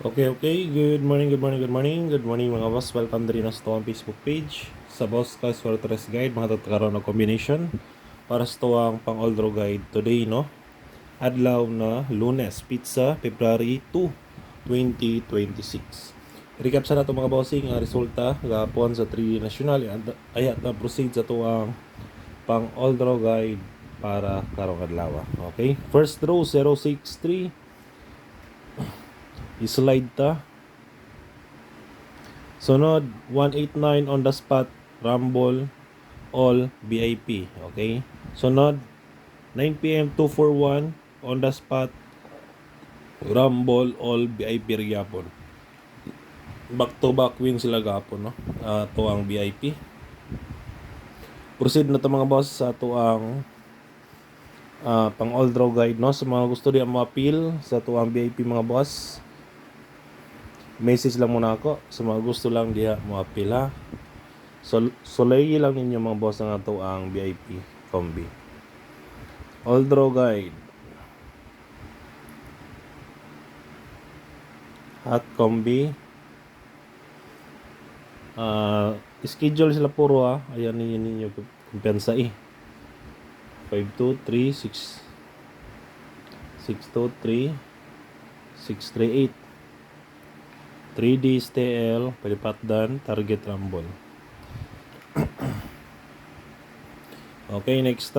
Okay. Good morning mga boss. Welcome din sa tuwang Facebook page. Sa Boss Guys for Tres Guide, mga tatakaroon na combination para sa tuwang pang all draw guide today, no? Adlaw na Lunes, pizza, February 2, 2026. Recap sa nato mga bossing, ang resulta gapon sa 3 national ayat na proceed sa tuwang pang all draw guide para karong adlaw. Okay? First draw 063 slide ta. Sunod 189 on the spot, Rumble all VIP. Okay? Sunod 9 PM 241 on the spot, Rumble all VIP gyapon. Back to back win sila gapon, no? To ang VIP. Proceed na to mga boss sa to ang pang all draw guide, no? Sa mga gusto diyan ma-appeal sa to ang VIP mga boss, message lang muna ako. Sa mga gusto lang diha mo appeal, ha. Sulay lang ninyo mga boss nga to ang VIP combi. All draw guide. Hot combi. Schedule sila puro, ha. Ayan ninyo kumpensa 523 623 638 3D STL, palipatdan, target rumble. Okay, next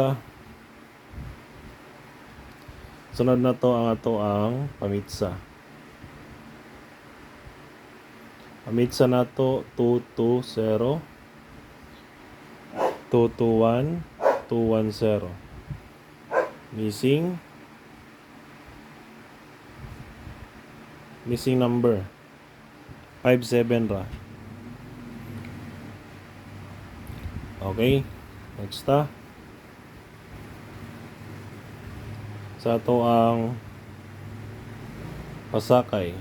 sunod na to ang ato ang pamitsa. Pamitsa na to 220 221 210. Missing number 57 ra. Okay, next sa to ang pasakay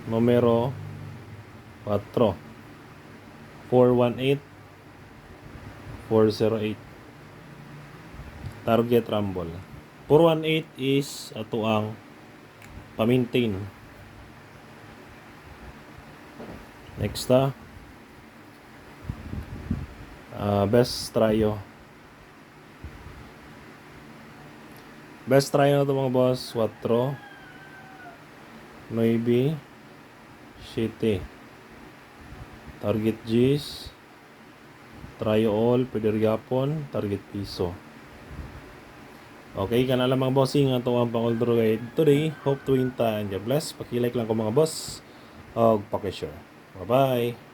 numero 4 418 408 target rumble. 418 is ato ang pa-maintain. Next best tryo. Best tryo na ito mga boss 4 9 7 target G's, tryo all, pwede gyapon, target piso. Okay, kana lang mga bossing ato ang pang all draw guide today. Hope to win ta and God bless. Paki-like lang ko mga boss og paki-share. Bye-bye.